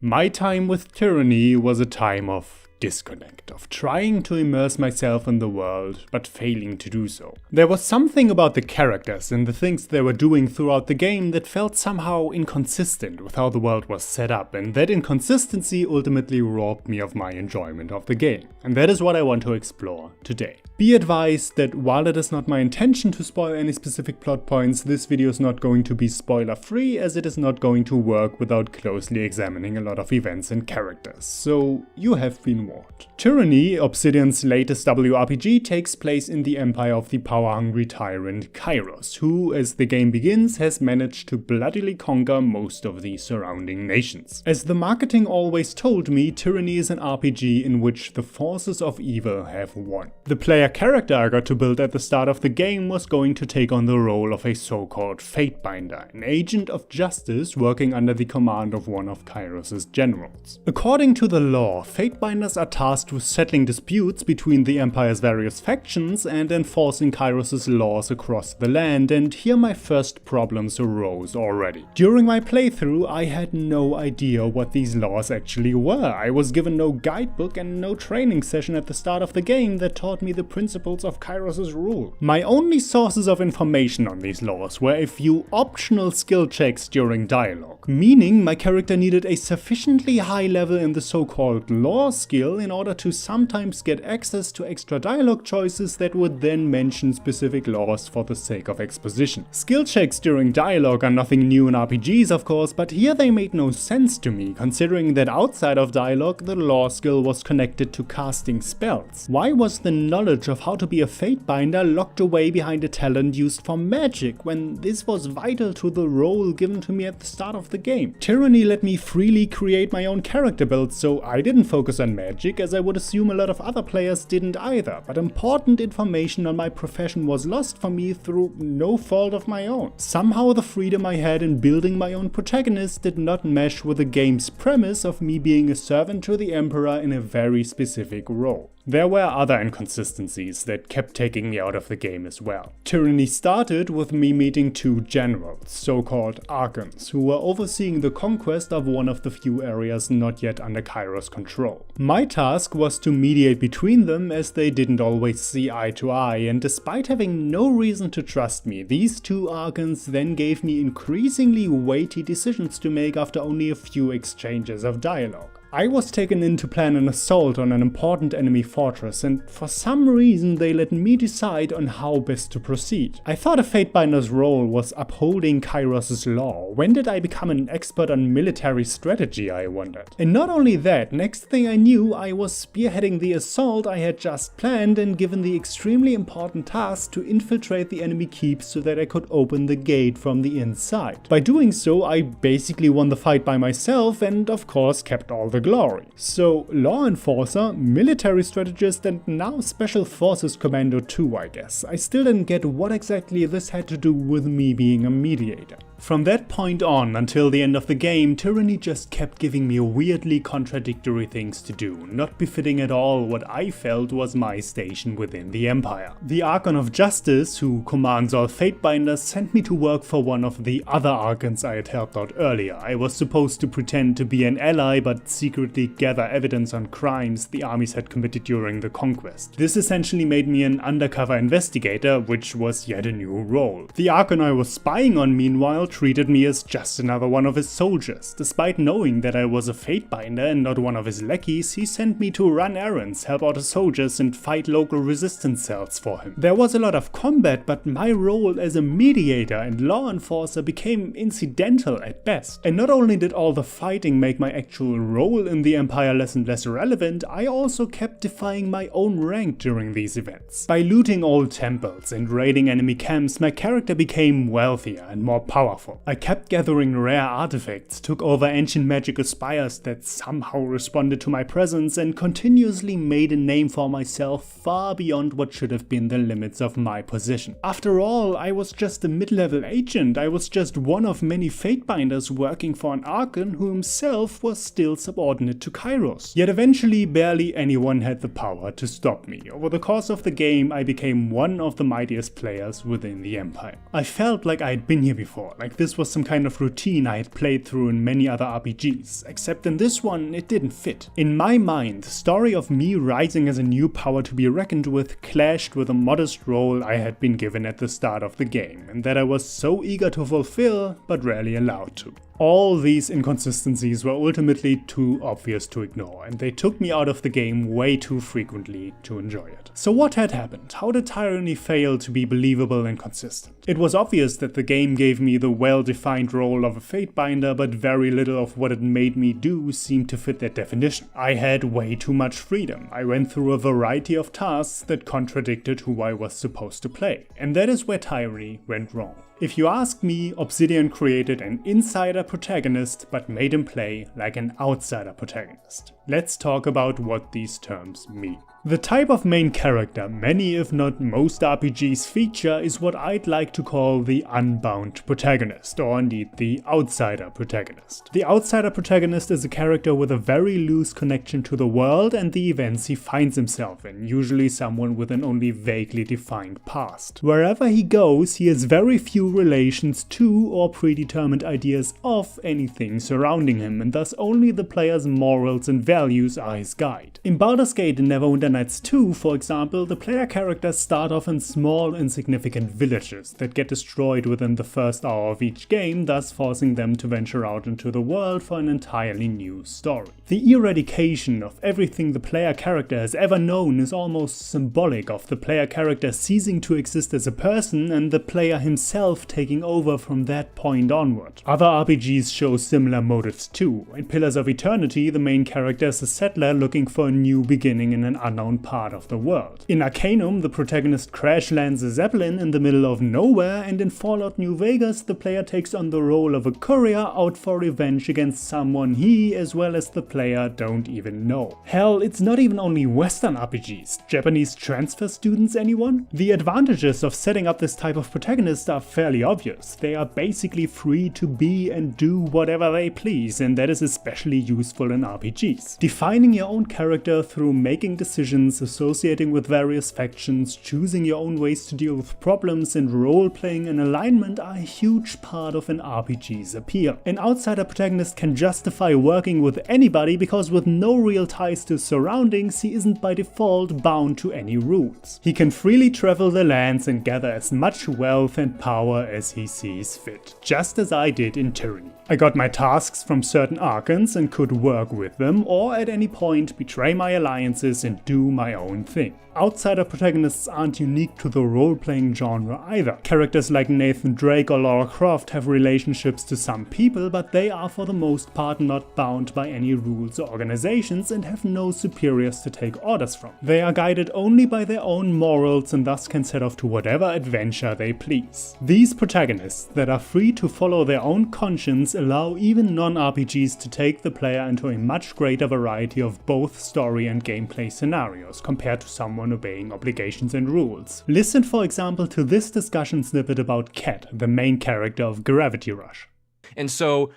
My time with Tyranny was a time of disconnect, of trying to immerse myself in the world, but failing to do so. There was something about the characters and the things they were doing throughout the game that felt somehow inconsistent with how the world was set up, and that inconsistency ultimately robbed me of my enjoyment of the game. And that is what I want to explore today. Be advised that while it is not my intention to spoil any specific plot points, this video is not going to be spoiler free, as it is not going to work without closely examining a lot of events and characters, so you have been warned. Tyranny, Obsidian's latest WRPG, takes place in the empire of the power-hungry tyrant Kairos, who, as the game begins, has managed to bloodily conquer most of the surrounding nations. As the marketing always told me, Tyranny is an RPG in which the forces of evil have won. The player character I got to build at the start of the game was going to take on the role of a so-called Fatebinder, an agent of justice working under the command of one of Kairos' generals. According to the law, Fatebinders are tasked with settling disputes between the Empire's various factions and enforcing Kairos' laws across the land, and here my first problems arose already. During my playthrough, I had no idea what these laws actually were. I was given no guidebook and no training session at the start of the game that taught me the principles of Kairos' rule. My only sources of information on these laws were a few optional skill checks during dialogue, meaning my character needed a sufficiently high level in the so-called law skill in order to sometimes get access to extra dialogue choices that would then mention specific laws for the sake of exposition. Skill checks during dialogue are nothing new in RPGs, of course, but here they made no sense to me, considering that outside of dialogue the law skill was connected to casting spells. Why was the knowledge of how to be a Fatebinder locked away behind a talent used for magic, when this was vital to the role given to me at the start of the game? Tyranny let me freely create my own character build, so I didn't focus on magic, as I would assume a lot of other players didn't either, but important information on my profession was lost for me through no fault of my own. Somehow the freedom I had in building my own protagonist did not mesh with the game's premise of me being a servant to the Emperor in a very specific role. There were other inconsistencies that kept taking me out of the game as well. Tyranny started with me meeting two generals, so-called Archons, who were overseeing the conquest of one of the few areas not yet under Kairos control. My task was to mediate between them, as they didn't always see eye to eye, and despite having no reason to trust me, these two Archons then gave me increasingly weighty decisions to make after only a few exchanges of dialogue. I was taken in to plan an assault on an important enemy fortress, and for some reason they let me decide on how best to proceed. I thought a Fatebinder's role was upholding Kairos' law. When did I become an expert on military strategy, I wondered. And not only that, next thing I knew, I was spearheading the assault I had just planned and given the extremely important task to infiltrate the enemy keep so that I could open the gate from the inside. By doing so, I basically won the fight by myself and of course kept all the glory. So, law enforcer, military strategist, and now special forces commando too, I guess. I still didn't get what exactly this had to do with me being a mediator. From that point on until the end of the game, Tyranny just kept giving me weirdly contradictory things to do, not befitting at all what I felt was my station within the Empire. The Archon of Justice, who commands all Fatebinders, sent me to work for one of the other Archons I had helped out earlier. I was supposed to pretend to be an ally, but secretly gather evidence on crimes the armies had committed during the conquest. This essentially made me an undercover investigator, which was yet a new role. The Archon I was spying on, meanwhile, treated me as just another one of his soldiers. Despite knowing that I was a Fatebinder and not one of his lackeys, he sent me to run errands, help out his soldiers, and fight local resistance cells for him. There was a lot of combat, but my role as a mediator and law enforcer became incidental at best. And not only did all the fighting make my actual role in the Empire less and less relevant, I also kept defying my own rank during these events. By looting old temples and raiding enemy camps, my character became wealthier and more powerful. I kept gathering rare artifacts, took over ancient magical spires that somehow responded to my presence, and continuously made a name for myself far beyond what should have been the limits of my position. After all, I was just a mid-level agent. I was just one of many Fatebinders working for an Archon who himself was still subordinate to Kairos. Yet eventually barely anyone had the power to stop me. Over the course of the game, I became one of the mightiest players within the Empire. I felt like I had been here before, like this was some kind of routine I had played through in many other RPGs, except in this one it didn't fit. In my mind, the story of me rising as a new power to be reckoned with clashed with a modest role I had been given at the start of the game, and that I was so eager to fulfill, but rarely allowed to. All these inconsistencies were ultimately too obvious to ignore, and they took me out of the game way too frequently to enjoy it. So what had happened? How did Tyranny fail to be believable and consistent? It was obvious that the game gave me the well-defined role of a Fatebinder, but very little of what it made me do seemed to fit that definition. I had way too much freedom. I went through a variety of tasks that contradicted who I was supposed to play, and that is where Tyranny went wrong. If you ask me, Obsidian created an insider protagonist but made him play like an outsider protagonist. Let's talk about what these terms mean. The type of main character many if not most RPGs feature is what I'd like to call the unbound protagonist, or indeed the outsider protagonist. The outsider protagonist is a character with a very loose connection to the world and the events he finds himself in, usually someone with an only vaguely defined past. Wherever he goes, he has very few relations to or predetermined ideas of anything surrounding him, and thus only the player's morals and values are his guide. In Baldur's Gate and Neverwinter Nights 2, for example, the player characters start off in small, insignificant villages that get destroyed within the first hour of each game, thus forcing them to venture out into the world for an entirely new story. The eradication of everything the player character has ever known is almost symbolic of the player character ceasing to exist as a person and the player himself taking over from that point onward. Other RPGs show similar motives too. In Pillars of Eternity, the main character is a settler looking for a new beginning in an unknown part of the world. In Arcanum, the protagonist crash lands a zeppelin in the middle of nowhere, and in Fallout New Vegas, the player takes on the role of a courier out for revenge against someone he, as well as the player, don't even know. Hell, it's not even only Western RPGs. Japanese transfer students, anyone? The advantages of setting up this type of protagonist are fairly obvious. They are basically free to be and do whatever they please, and that is especially useful in RPGs. Defining your own character through making decisions, associating with various factions, choosing your own ways to deal with problems, and role-playing and alignment are a huge part of an RPG's appeal. An outsider protagonist can justify working with anybody because with no real ties to surroundings, he isn't by default bound to any rules. He can freely travel the lands and gather as much wealth and power as he sees fit, just as I did in Tyranny. I got my tasks from certain archons and could work with them, or at any point betray my alliances and do my own thing. Outsider protagonists aren't unique to the role-playing genre either. Characters like Nathan Drake or Lara Croft have relationships to some people, but they are for the most part not bound by any rules or organizations and have no superiors to take orders from. They are guided only by their own morals and thus can set off to whatever adventure they please. These protagonists that are free to follow their own conscience allow even non-RPGs to take the player into a much greater variety of both story and gameplay scenarios compared to someone obeying obligations and rules. Listen for example to this discussion snippet about Kat, the main character of Gravity Rush. And so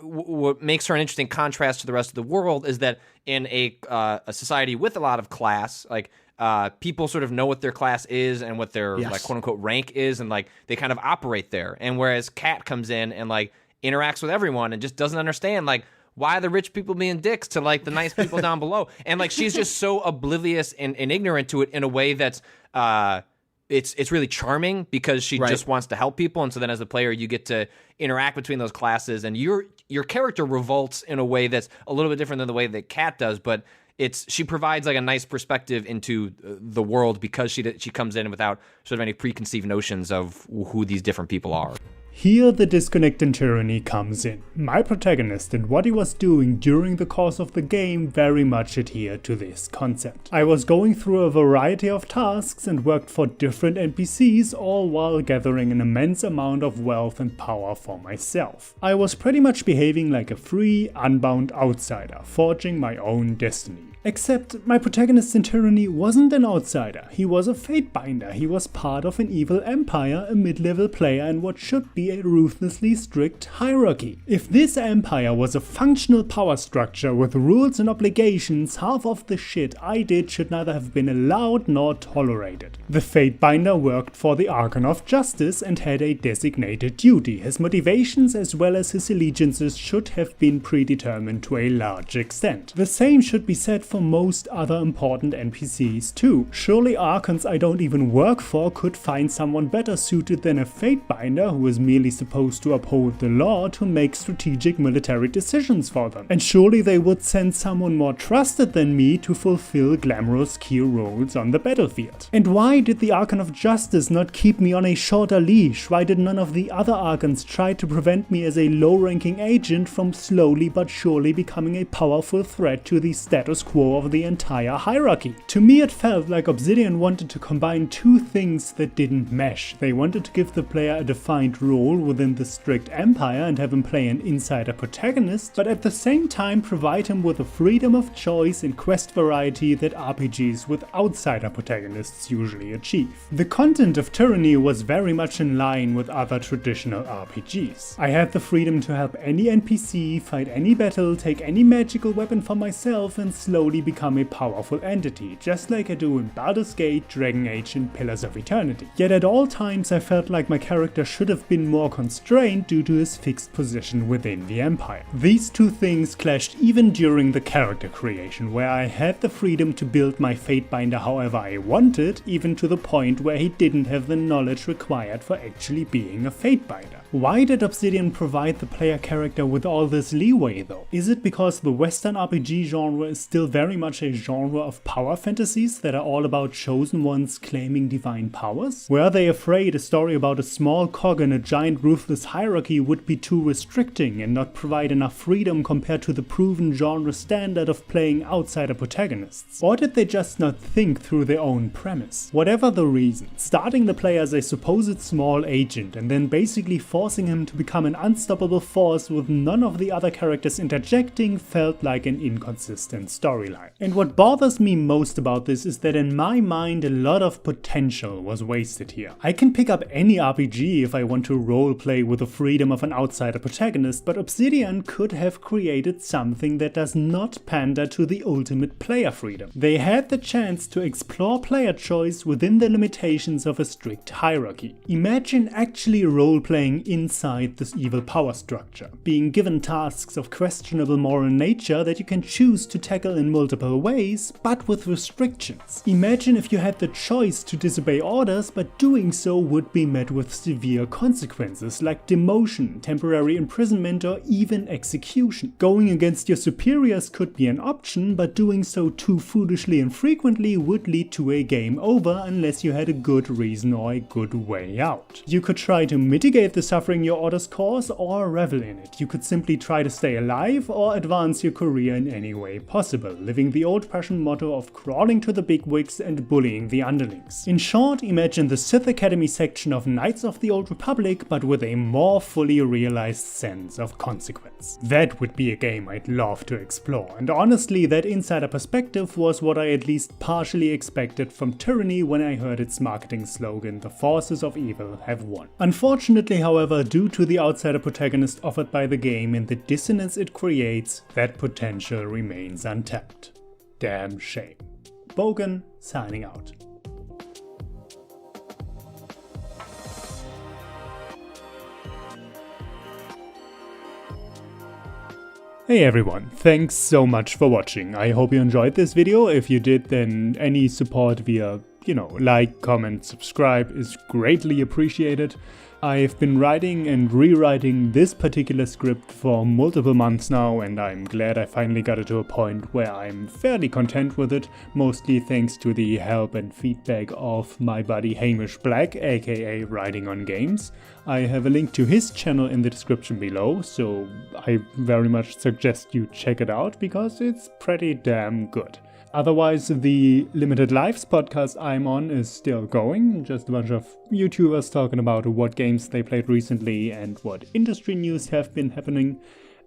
what makes her an interesting contrast to the rest of the world is that in a society with a lot of class, like people sort of know what their class is and what their like quote unquote rank is, and like they kind of operate there. And whereas Kat comes in and like interacts with everyone and just doesn't understand like why are the rich people being dicks to like the nice people down below, and like she's just so oblivious and ignorant to it in a way that's it's really charming because she just wants to help people. And so then as a player you get to interact between those classes, and your character revolts in a way that's a little bit different than the way that Kat does, but she provides like a nice perspective into the world because she comes in without sort of any preconceived notions of who these different people are. Here the disconnect in Tyranny comes in. My protagonist and what he was doing during the course of the game very much adhered to this concept. I was going through a variety of tasks and worked for different NPCs, all while gathering an immense amount of wealth and power for myself. I was pretty much behaving like a free, unbound outsider, forging my own destiny. Except my protagonist in Tyranny wasn't an outsider, he was a fatebinder, he was part of an evil empire, a mid-level player in what should be a ruthlessly strict hierarchy. If this empire was a functional power structure with rules and obligations, half of the shit I did should neither have been allowed nor tolerated. The fatebinder worked for the Archon of Justice and had a designated duty. His motivations as well as his allegiances should have been predetermined to a large extent. The same should be said for most other important NPCs too. Surely Archons I don't even work for could find someone better suited than a fatebinder who is merely supposed to uphold the law to make strategic military decisions for them. And surely they would send someone more trusted than me to fulfill glamorous key roles on the battlefield. And why did the Archon of Justice not keep me on a shorter leash? Why did none of the other Archons try to prevent me as a low-ranking agent from slowly but surely becoming a powerful threat to the status quo of the entire hierarchy? To me it felt like Obsidian wanted to combine two things that didn't mesh. They wanted to give the player a defined role within the strict empire and have him play an insider protagonist, but at the same time provide him with the freedom of choice and quest variety that RPGs with outsider protagonists usually achieve. The content of Tyranny was very much in line with other traditional RPGs. I had the freedom to help any NPC, fight any battle, take any magical weapon for myself and slowly become a powerful entity, just like I do in Baldur's Gate, Dragon Age and Pillars of Eternity. Yet at all times I felt like my character should have been more constrained due to his fixed position within the Empire. These two things clashed even during the character creation, where I had the freedom to build my fatebinder however I wanted, even to the point where he didn't have the knowledge required for actually being a fatebinder. Why did Obsidian provide the player character with all this leeway though? Is it because the Western RPG genre is still very much a genre of power fantasies that are all about chosen ones claiming divine powers? Were they afraid a story about a small cog in a giant ruthless hierarchy would be too restricting and not provide enough freedom compared to the proven genre standard of playing outsider protagonists? Or did they just not think through their own premise? Whatever the reason, starting the player as a supposed small agent and then basically forcing him to become an unstoppable force with none of the other characters interjecting felt like an inconsistent storyline. And what bothers me most about this is that in my mind a lot of potential was wasted here. I can pick up any RPG if I want to roleplay with the freedom of an outsider protagonist, but Obsidian could have created something that does not pander to the ultimate player freedom. They had the chance to explore player choice within the limitations of a strict hierarchy. Imagine actually roleplaying inside this evil power structure, being given tasks of questionable moral nature that you can choose to tackle in multiple ways, but with restrictions. Imagine if you had the choice to disobey orders, but doing so would be met with severe consequences like demotion, temporary imprisonment, or even execution. Going against your superiors could be an option, but doing so too foolishly and frequently would lead to a game over unless you had a good reason or a good way out. You could try to mitigate the suffering your orders cause or revel in it. You could simply try to stay alive or advance your career in any way possible, living the old-fashioned motto of crawling to the bigwigs and bullying the underlings. In short, imagine the Sith Academy section of Knights of the Old Republic, but with a more fully realized sense of consequence. That would be a game I'd love to explore, and honestly that insider perspective was what I at least partially expected from Tyranny when I heard its marketing slogan, "The forces of evil have won." Unfortunately, however, due to the outsider protagonist offered by the game and the dissonance it creates, that potential remains untapped. Damn shame. Bouken, signing out. Hey everyone, thanks so much for watching. I hope you enjoyed this video. If you did, then any support via, like, comment, subscribe is greatly appreciated. I've been writing and rewriting this particular script for multiple months now, and I'm glad I finally got it to a point where I'm fairly content with it, mostly thanks to the help and feedback of my buddy Hamish Black, aka Writing on Games. I have a link to his channel in the description below, so I very much suggest you check it out because it's pretty damn good. Otherwise, the Limited Lives podcast I'm on is still going, just a bunch of YouTubers talking about what games they played recently and what industry news have been happening.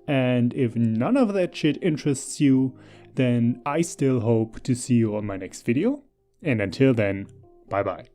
And if none of that shit interests you, then I still hope to see you on my next video. And until then, bye bye.